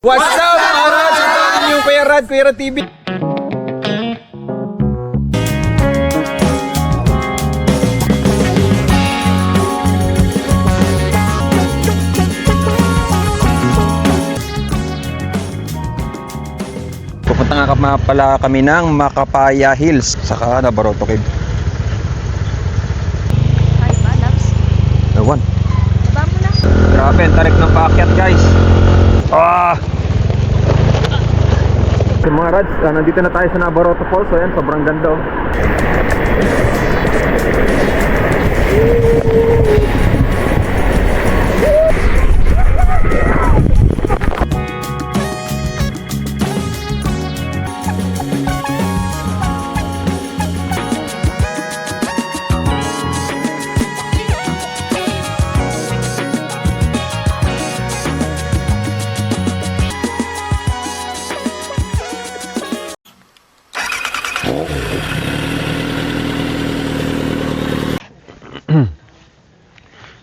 What's up mga Rads? Ito ang inyong Kuya Rad, Kuya Rad TV. Pupunta nga pala kami ng Macapaya Hills saka Nabaroto Cave. Ay ba, Labs? Ewan. Baba mo na. Grabe, ang tarik ng paakyat guys. So mga Rads, nandito na tayo sa Nabaroto Falls. So yan, sobrang ganda oh.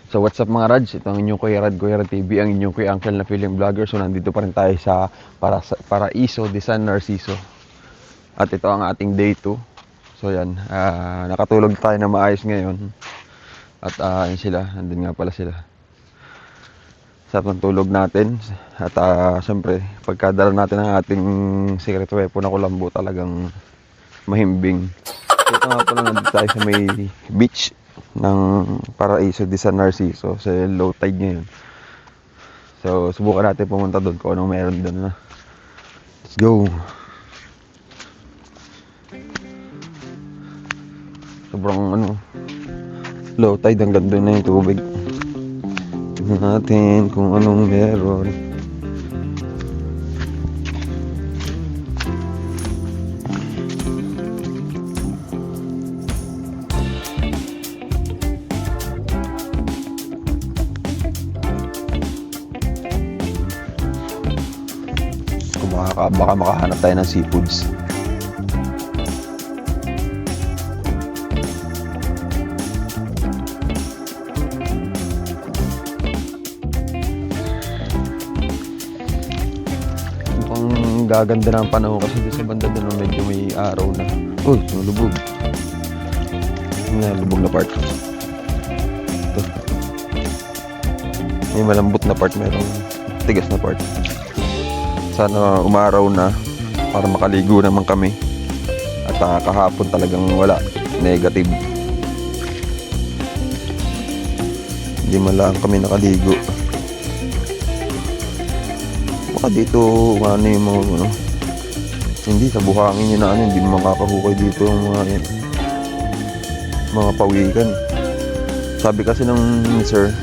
So what's up mga Rads, ito ang inyong Kuya Rad, Kuya Rad TV, ang inyong Kuya Uncle na feeling vlogger. So nandito pa rin tayo sa Paraiso de San Narciso. At ito ang ating day 2. So yan, nakatulog tayo na maayos ngayon. At yun sila, nandun nga pala sila. Sa tulog natin. At syempre, pagkadala natin ang ating secret weapon na kulambo, talagang mahimbing. So ito nga pala, nandito tayo sa may beach ng Paraiso de San Narciso sa low tide ngayon. So subukan natin pumunta doon kung anong meron doon na. Let's go. Sobrang low tide, hanggang doon na yung tubig. Tignan natin kung anong meron. Baka makahanap tayo ng seafoods. Mukhang gaganda na ang panahon kasi sa banda doon medyo may araw na. Uy, nalubog. Nalubog na part. Ito. May malambot na part, mayroong tigas na part. Sana umaraw na para makaligo naman kami. At kahapon talagang wala, negative. Hindi man lang kami nakaligo. Baka dito yung mga hindi sa buhangin yun na hindi makakahukay dito ang mga pawikan. Sabi kasi ng sir,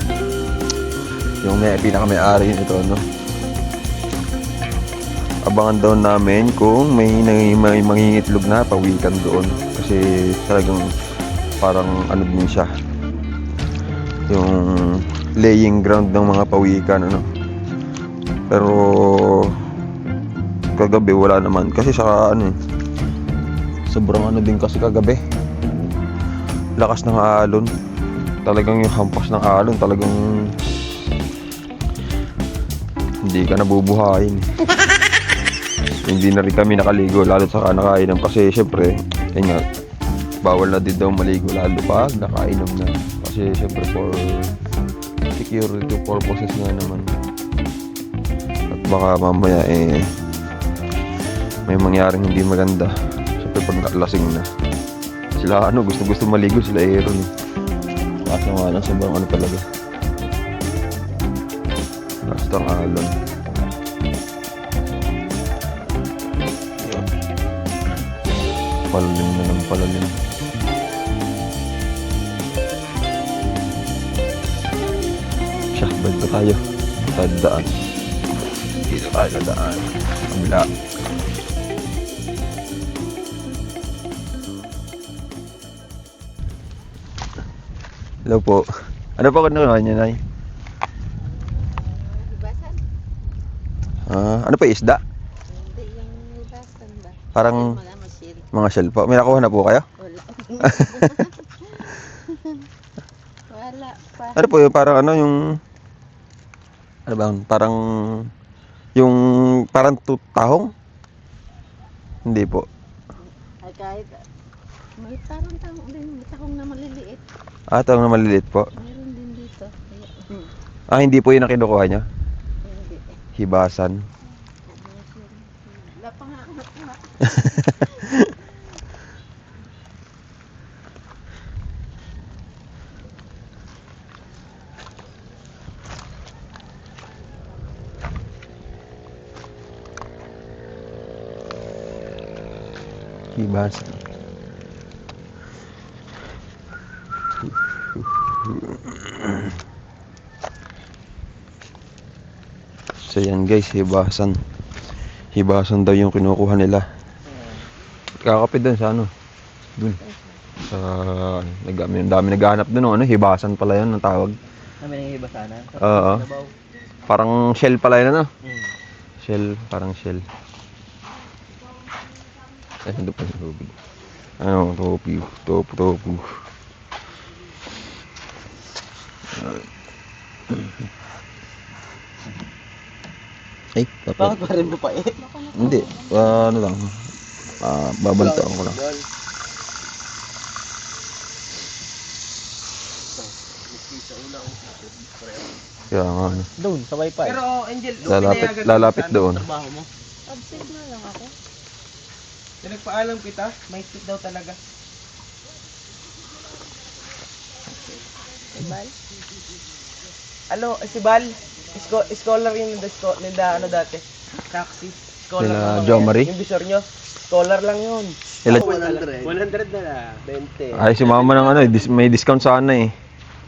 yung pinaka-may-ari nito abangan daw namin kung may mangingitlog na pawikan doon kasi talagang parang din siya, yung laying ground ng mga pawikan pero kagabi wala naman kasi sa sobrang din kasi kagabi, lakas ng alon, talagang yung hampas ng alon talagang hindi ka nabubuhayin. Hindi na rin kami nakaligo lalo sa nakainom kasi syempre yun nga, bawal na din daw maligo lalo pag nakainom na kasi syempre for security purposes nga naman, at baka mamaya may mangyaring hindi maganda syempre pag lasing na sila gusto maligo sila Aaron kaso nga lang sobrang talaga basta ang alon. Palalim na ng palalim. Siya, balik na tayo. Tayo daan. Dito tayo na daan. Kabila. Hello po. Ano pa kinuha niya, Nay? Ibasan? Ano pa isda? Hindi yung ibasan ba? Parang Mga mga shell po. May nakuha na po kayo? wala. Wala pa. Ano po yung parang yung ano bang parang Yung parang tahong? Hindi po. Ay kahit, may parang tawag din, may tahong na maliliit. Ah, tahong na maliliit po. Meron din dito. Kaya, Ah, hindi po yun ang kinukuha niya? hindi. Hibasan. Wala pa nga ako nakuha. Hibasan. So yan guys, hibasan. Hibasan daw yung kinukuha nila. Kakapit dun sa ano? Dun. Sa dami naghahanap dun, ano? Hibasan pala yun ang tawag. Kami nang hibasanan. Oo. Parang shell pala yun, ano? Shell, parang shell. Ay, hindi pa yung tubig. Ano, topu. Ay, Bakit dapat. pa rin mo pa eh? Hindi, ano lang. Babantaan ko lang. Kaya nga, ano. Doon, sa wifi. Pero Angel, Lalapit doon. trabaho mo. Absent na lang ako. Nagpaalam kita, may sit daw talaga. Ibal. Ano, si Bal, scholar yun nila ano dati. Taxi. Scholar Nila lang Jo yan. Marie? Yung visor nyo, scholar lang yun. Ilan? 100 na na, 20. Ay, si mama ng ano eh, may discount sana eh.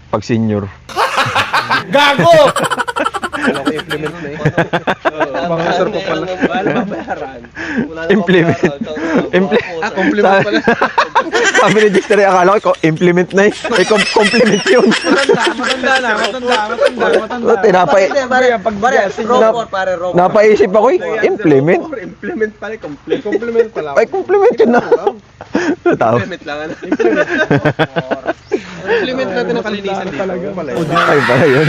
Pag senior. Gago! Wala ko implement na eh. Mga sir po pala. Wala babayaran. Wala na Implement. babayaran. Compliment pala. Sabi ni Dictory, akala ko implement na eh. Ay, compliment yun. Matanda. Pare, robot. Napaisip ako eh, implement. Implement pala, compliment pala. Ay, compliment yun na. Tao. Implement lang ano. Implement natin ang kalinisan dito. Talaga pala. Ay, pala yun.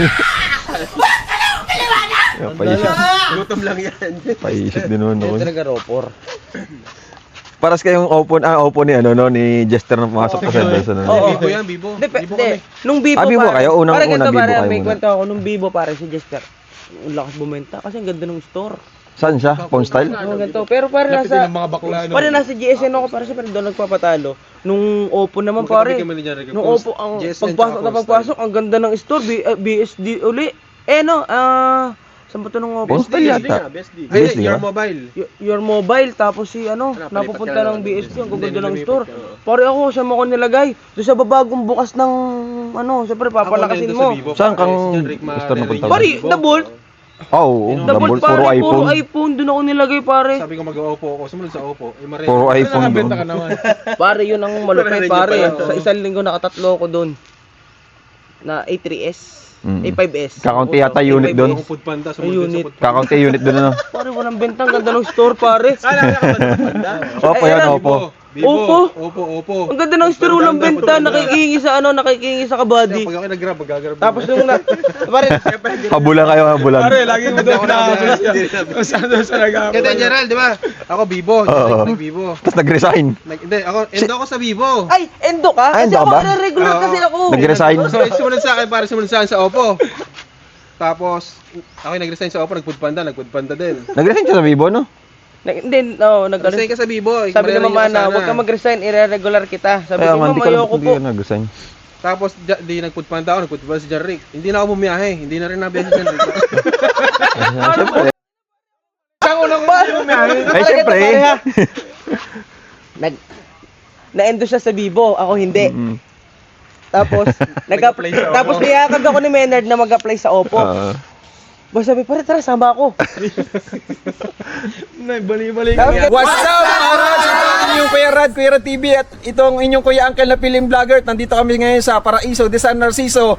Paisip. Gutom lang yan. Paisip din naman ako. Talaga ropor. Paras kayong opo ni ano no ni Jester na pumasok sa Sendos ano. Oo. Bibo yan, bibo. Bibo kami. Nung Bibo Bibo pare. kayo? Unang- Parang ganito, Bibo pare, kayo may muna. kwento ako. Nung Bibo pare, si Jester. Ang lakas bumenta kasi ang ganda ng store. Saan siya? Phone style? Oo, ganito. Pero pare Lapitin nasa... ng mga bakla. no? Pare nasa GSN ako pare, siyempre doon nagpapatalo. Nung Oppo naman pare. Nung Oppo, ang pagpasok, ang ganda ng store, BSD uli. No, saan ba ito nung Oppo? Phone style yata. BSD. BSD Your ba? mobile. Your mobile, tapos si napupunta ng BSD, ang gaganda ng store. Pare ako, saan mo ko nilagay? Doon sa babagong bukas ng, siyempre papalakasin mo. Saan kang gusto na punta? Pare, double, Oh, double pare, puro puro iPhone. iPhone, doon ako nilagay pare. Sabi ko mag-Oppo ako. Sumunod sa Oppo. Eh, Puro iPhone doon. Nakabenta ka naman. Pare, yun ang malupit Pero pare. medyo pala, Sa isang linggo nakatatlo ako doon. Na A3S, A5S. Kakaunti yata unit doon. Ako food panda. Ay, unit. Kakaunti unit doon ano. Pare, walang benta, ang ganda ng store pare. Opo yan, opo. Oppo. Ang ganda ng store, walang benta, nakikihingi sa kabady. Pag ako nag-grab, mag-grab. Tapos yung pare, Habulan kayo, habulan. lagi mo doon na saan sa nag-grab. Kaya Gerald, di ba? Ako Bibo. Oo. Nag-Bibo. Tapos nag-resign. Hindi, endo ako sa Bibo. ay, endo ka? Ay, Kasi endo ka ako, ba? regular kasi ako. Nag-resign. So, sumunod sa akin, para sumunod sa akin sa Oppo. Tapos, ako yung nag-resign sa Oppo, nag-food panda din. Nag-resign ka sa Vivo, no? Hindi, nag-ano. Nag-resign ka sa Bibo. Sabi ni mama na, huwag ka mag-resign, ire-regular kita. Sabi Kaya ko, nga, mama, hindi ka ayoko po. nag-resign. Tapos, di nag-food panda ako, nag-food panda si John Rick. Hindi na ako bumiyahe, hindi na rin nabiyahe si John Rick. Siyempre. Isang unang ba? Ay, siyempre. Na-endo siya sa Bibo, ako hindi. Mm. Tapos, Nag-apply sa Oppo. tapos niyakag ako ni Menard na mag-apply sa Oppo. Basta sabi, pare, tara, sama ako. Bali-bali What's up mga Rads? Ito ang inyong Kuya Rad TV at ito ang inyong Kuya Uncle na film vlogger. Nandito kami ngayon sa Paraiso de San Narciso.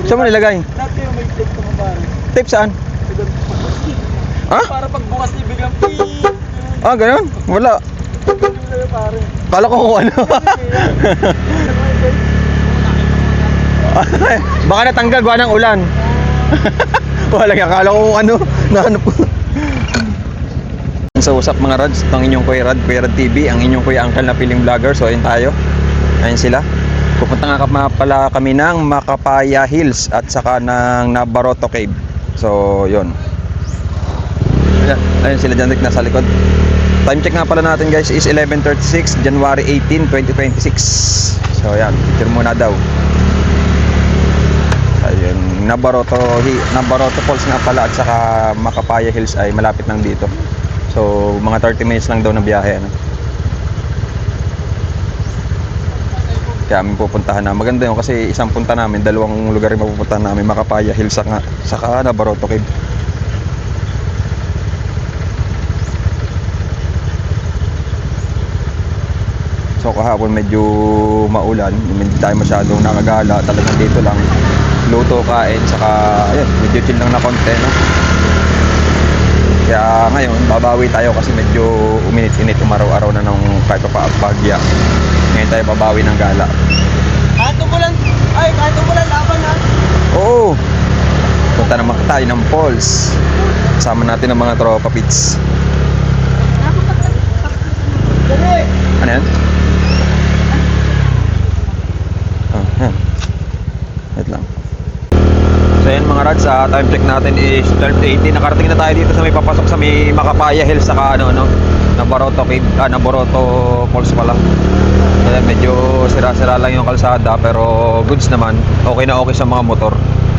Saan mo nilagay? Dati yung may tape ko pare. Tape saan? Ha? Para pagbukas niya biglang ping. Ah, ganun? Wala. Pare. Kala ko kung ano. Baka natanggal gawa ng ulan. Wala nga, kala ko kung ano. Nahanap ko. Sa usap mga Rads, itong inyong Kuya Rad TV, ang inyong Kuya Uncle na piling vlogger. So ayun tayo. Ayun sila. Pupunta nga pala kami ng Macapaya Hills at saka ng Nabaroto Cave. So yun. Ayun sila dyan, nasa likod. Time check nga pala natin guys is 11:36 January 18, 2026. So ayan, picture muna daw. Ayun, Nabaroto Falls nga pala at saka Macapaya Hills ay malapit lang dito. So mga 30 minutes lang daw na biyahe ano. Kaya kami pupuntahan na. Maganda yun kasi isang punta namin, dalawang lugar yung mapupuntahan namin, Macapaya Hills saka Nabaroto Cave. So kahapon medyo maulan, hindi tayo masyadong nakagala, talagang dito lang luto, kain, saka ayun, medyo chill lang na konti no? Kaya ngayon babawi tayo kasi medyo uminit-init umaraw-araw na ng kahit pa bagya. Ngayon tayo babawi ng gala. Kahit umulan laban na. Oo, punta naman tayo ng falls, kasama natin ang mga tropa pits. Ano yan? Yan. Wait lang. So yan mga Rads, time check natin is 12:80. Nakarating na tayo dito sa may papasok sa may Macapaya Hills saka Nabaroto Cave, Nabaroto Falls pala. Kaya medyo sira-sira lang yung kalsada pero goods naman. Okay na okay sa mga motor.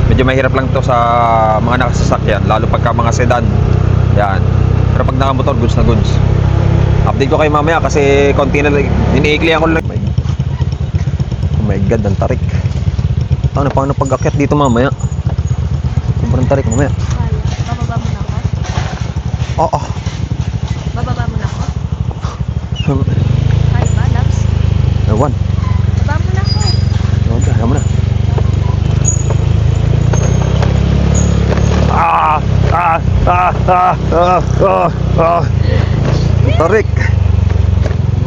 Medyo mahirap lang to sa mga nakasasakyan, lalo pagka mga sedan. Yan. Pero pag nakamotor, goods na goods. Update ko kayo mamaya kasi konti na iniiklihan ko lang. Oh my god, ang tarik. Paano pag-akyat dito mamaya? Sobrang tarik mamaya. Bababa mo na ako? Oo. Bababa mo na ako? Kaya ba, Labs? Ewan. Bababa mo na ako. Ewan mo na. Tarik.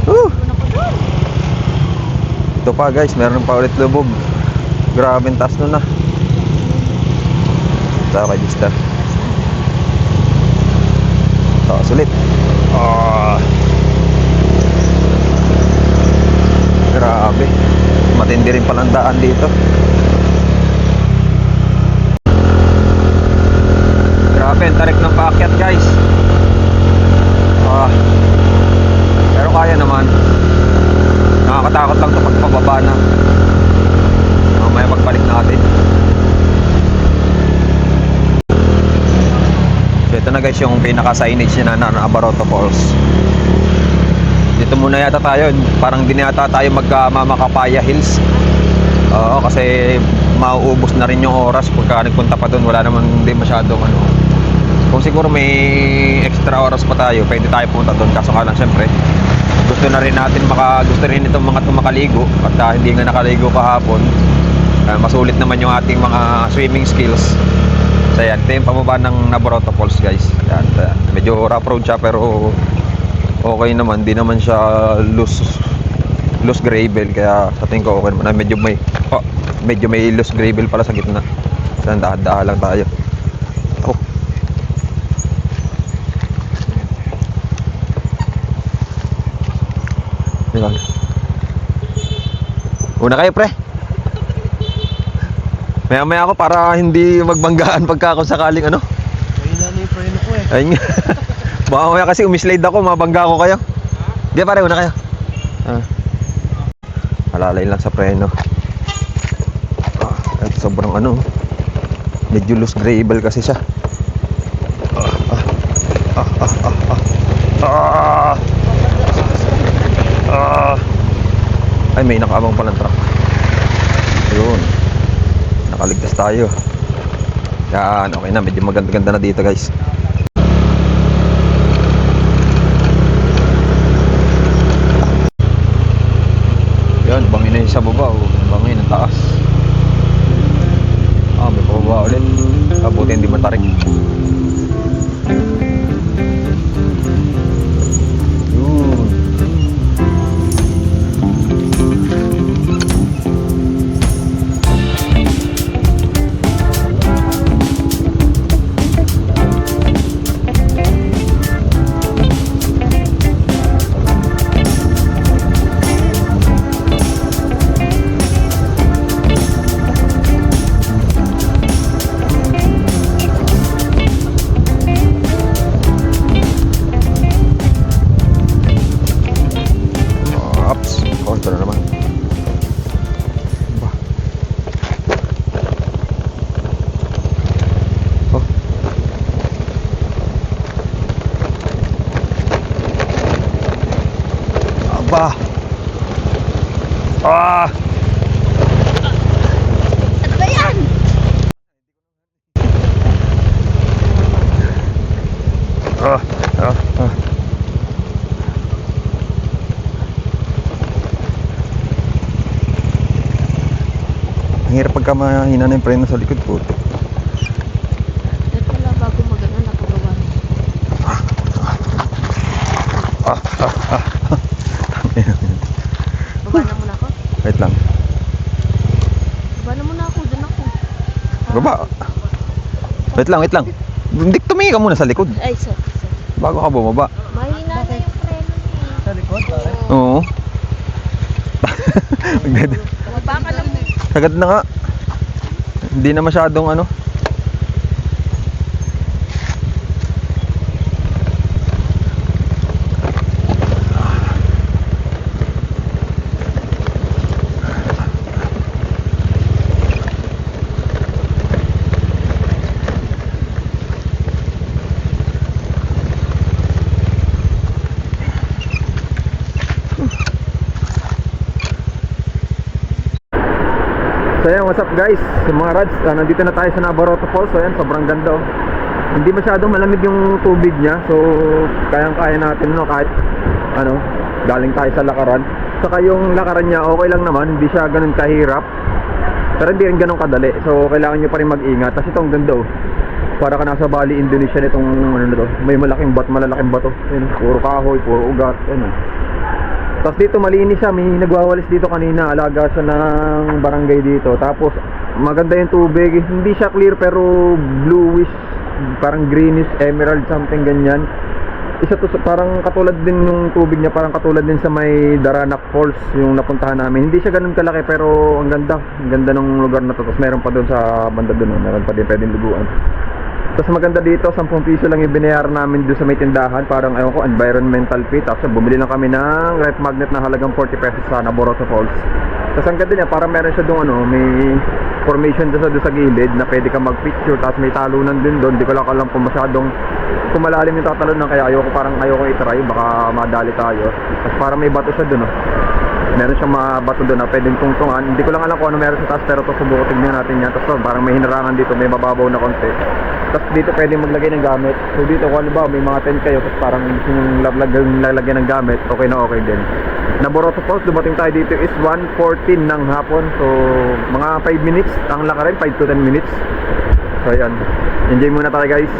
Ano ko doon? Ito pa guys, meron pa ulit lubog. Grabe ang taas nun na. Ito register. Ito, sulit. Grabe. Matindi rin palang daan dito. Grabe, ang tarik ng paakyat guys. Pero kaya naman. Nakakatakot lang ito pagpababa na. Mamaya pagbalik natin. So ito na guys yung pinaka-signage niya na Nabaroto Falls. Dito muna yata tayo. Parang di na yata tayo magka-Macapaya Hills. Oo, kasi mauubos na rin yung oras pagka nagpunta pa doon. Wala naman din masyadong ano. Kung siguro may extra oras pa tayo, pwede tayo punta doon. Kaso nga lang syempre, gusto rin itong mga makaligo. At hindi nga nakaligo kahapon, masulit naman yung ating mga swimming skills. So yan, ito yung pababa ng Nabaroto Falls guys. Yan, medyo rough road siya pero okay naman, di naman siya loose gravel, kaya sa tingin ko okay naman. Medyo may loose gravel pala sa gitna. So dahan-dahan lang tayo. Una kayo pre. Maya ako para hindi magbanggaan pagka ako sakaling ano. Ayun na yung preno ko eh. Ayun nga. Baka mamaya kasi umislide ako, mabangga ko kayo. Di pare, una kayo. Alalay lang sa preno. At sobrang ano, medyo loose gravel kasi siya. Ay, may nakaabang palang truck. Ayun, nakaligtas tayo. Yan, okay na, medyo maganda-ganda na dito guys. Yan, bangin na yung sa baba, bangin ang taas. baba ulit. Abuti hindi matarik. Yun. Ups, kontra na naman. Ba. Oh. Aba. Ah. Ano ba yan? Ah. Ah. Ah. Ang hirap pagka mahina na yung preno sa likod po. Ito pala bago magano nakagawa. Baba na muna ako. Wait lang. Baba na muna ako. Doon ako. Baba. Wait lang, wait lang. Hindi, tumingin ka muna sa likod Ay, sorry. bago ka bumaba. Mahina na yung preno niya. Sa likod, pare. Oo. Baba ka lang. Sagad na nga. Hindi na masyadong ano. So ayan, what's up guys? So mga Rads, nandito na tayo sa Navarrete Falls. So ayan, sobrang ganda oh. Hindi masyadong malamig yung tubig niya. So kayang-kaya natin no, kahit ano, galing tayo sa lakaran. Saka yung lakaran niya okay lang naman, hindi siya ganun kahirap. Pero hindi rin ganun kadali. So kailangan nyo pa rin mag-ingat. Kasi itong ganda oh. Para ka nasa Bali, Indonesia nitong ano na to. May malalaking bato. Ayun, puro kahoy, puro ugat. Ayun. Tapos dito malinis siya, may nagwawalis dito kanina, alaga siya ng barangay dito. Tapos maganda yung tubig, hindi siya clear pero bluish, parang greenish, emerald, something ganyan. Isa to, parang katulad din yung tubig niya, parang katulad din sa may Daranac Falls yung napuntahan namin. Hindi siya ganun kalaki pero ang ganda ng lugar na to. Tapos meron pa doon sa banda doon, meron pa din pwedeng luguan. Tapos maganda dito, 10 piso lang yung binayaran namin doon sa may tindahan. Parang ewan ko, environmental fee. Tapos bumili lang kami ng ref magnet na halagang 40 pesos sa Navarrete Falls. Tapos ang ganda niya, parang meron siya doon ano, may formation doon sa gilid na pwede ka mag-picture. Tapos may talunan din doon. Di ko lang alam kung masyadong kumalalim yung tatalunan. Kaya ayoko i-try, baka madali tayo. Tapos parang may bato siya doon oh. Meron siyang mga bato doon na pwedeng tungtungan. Hindi ko lang alam kung ano meron sa taas, pero ito subuko tignan natin yan. Tapos parang may hinarangan dito, may mababaw na konti. Tapos dito pwedeng maglagay ng gamit. So dito kung halimbawa may mga tent kayo, tapos parang yung lalagyan ng gamit, okay na okay din. Navarrete Falls, dumating tayo dito is 1:14 ng hapon. So mga 5 minutes ang lakarin, 5 to 10 minutes. So ayan, enjoy muna tayo guys.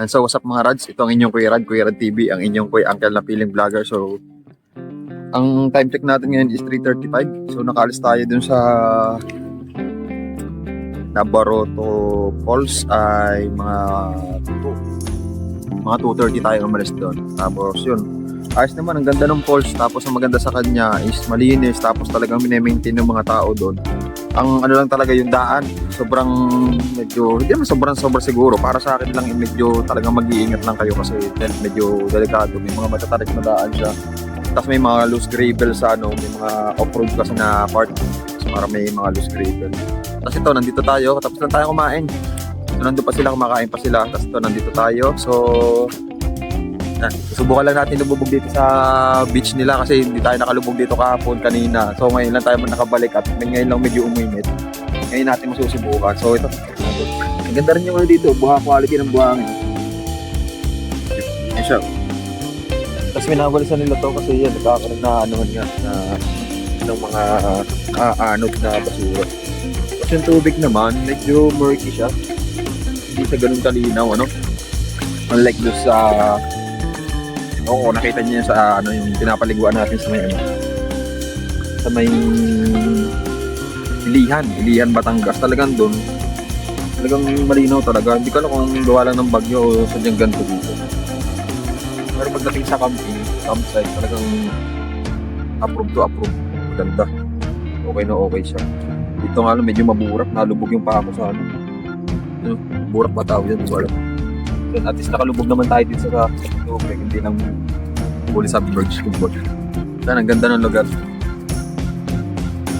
And so, what's up mga Rads? Ito ang inyong Kuya Rad TV, ang inyong Kuya Uncle na feeling vlogger. So, ang time check natin ngayon is 3:35. So, nakaalis tayo dun sa Nabaroto Falls ay mga 2:30 tayo umalis doon. Tapos yun, ayos naman, ang ganda ng falls. Tapos ang maganda sa kanya is malinis. Tapos talagang minemaintain ng mga tao doon. Ang ano lang talaga yung daan, sobrang medyo, hindi naman sobrang siguro. Para sa akin lang, medyo talagang mag-iingat lang kayo kasi medyo delikado. May mga matatarik na daan siya. Tapos may mga loose gravel sa ano, may mga off-road kasi na part. So, para may mga loose gravel. Tapos ito, nandito tayo, tapos lang tayo kumain. So, nandito pa sila, kumakain pa sila. Tapos ito, nandito tayo. So, subukan lang natin lumubog dito sa beach nila kasi hindi tayo nakalubog dito kahapon kanina. So ngayon lang tayo nakabalik at ngayon lang medyo uminit. Ngayon natin masusubukan. So ito, ang ganda rin yung ano dito, quality ng buhangin. Yan siya. Tapos minawalisan nila to kasi yan, nagkakaroon na ano nga ng mga aanod na basura. Tapos yung tubig naman, medyo murky siya. Hindi siya ganun kalinaw, ano? Unlike doon sa oo, nakita niyo sa ano yung pinapaliguan natin sa may ano. Sa may Ilihan, Batangas. Talagang doon. Talagang malinaw talaga. Hindi ko alam kung gawa lang ng bagyo o sadyang ganito dito. Pero pagdating sa campsite, talagang approve to approve. Maganda. Okay na okay siya. Dito nga lang medyo maburak. Nalubog yung paa ko sa ano. Burak ba tawag yan? Hindi ko alam. At least nakalubog naman tayo dito sa tubig, hindi lang fully submerged kumbaga. Ang ganda ng lugar.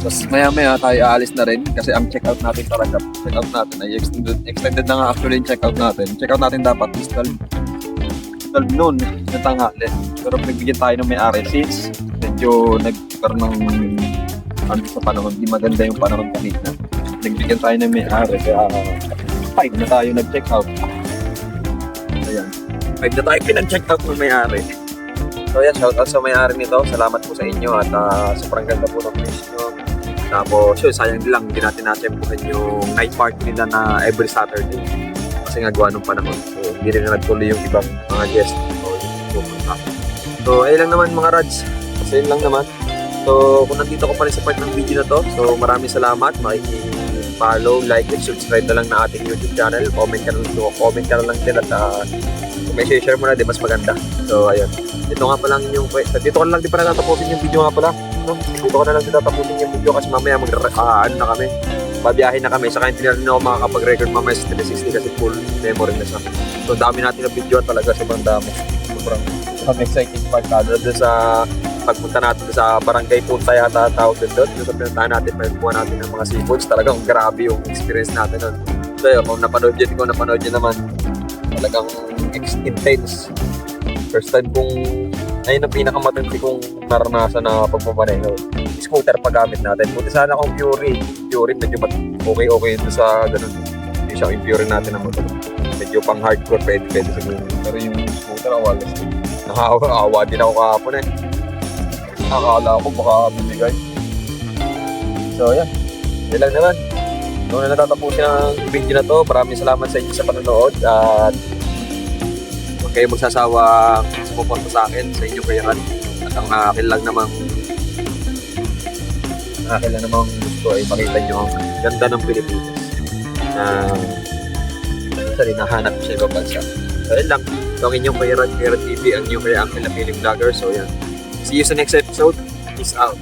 Tapos maya tayo aalis na rin kasi ang check-out natin talaga, check-out natin ay extended na nga actually yung check-out natin. Check-out natin dapat is 12 noon ng tanghali. Pero nagbigyan tayo ng may-ari since medyo nagkaroon ng ano sa panahon, di maganda yung panahon kanina. Nagbigyan tayo ng may-ari kaya 5 na tayo nag-check-out. Ayan. 5 na tayo pinag-check out ng may-ari. So ayan, shout out sa may-ari nito. Salamat po sa inyo at sobrang ganda po ng place nyo. Tapos yun, sayang lang hindi natin natempuhan yung night party nila na every Saturday. Kasi nga gawa ng panahon. So hindi rin na nagtuloy yung ibang mga guests. So ayun lang naman mga Rads. So yun lang naman. So kung nandito ko pa rin sa part ng video na to, so maraming salamat. Follow, like, and subscribe na lang na ating YouTube channel. Comment ka na lang din at kung may share mo na din, mas maganda. So, ayun. Dito nga pa lang yung dito ko na lang din pa natatapusin yung video nga pala. No? Dito ko na lang din tatapusin yung video kasi mamaya ano na kami. Babiyahin na kami. Saka hindi na rin ako makakapag-record mamaya sa 360 kasi full memory na siya. So, dami natin ng video talaga sa dami. Sobrang exciting part. Lalo doon sa pagpunta natin sa Barangay Punta yata tawag doon sa pinuntahan natin, pagpuan natin ng mga seafoods, talagang grabe yung experience natin nun. So yun, kung napanood nyo naman, talagang intense. First time kong, ayun ang pinakamatindi kong naranasan na pagmamaneho. Scooter pa gamit natin. Buti sana kung Fury medyo okay ito sa ganun. Hindi siya yung natin ng motor. Medyo pang hardcore, pwede siguro. Pero yung scooter, awalas din. Nakaawa din ako kahapon eh. Akala ko baka bibigay. So yan, yun lang naman. Noon na natatapusin ang video na to. Maraming salamat sa inyo sa panonood at huwag kayo magsasawa sumuporta sa akin, sa inyo Kuya Rad. At ang akin lang namang gusto ay makita nyo ang ganda ng Pilipinas na sorry, nahanap sa ibang bansa. So yun lang, ito ang inyong Kuya Rad TV, ang inyong Kuya Uncle na feeling vlogger. So yan, see you sa next episode. Peace out.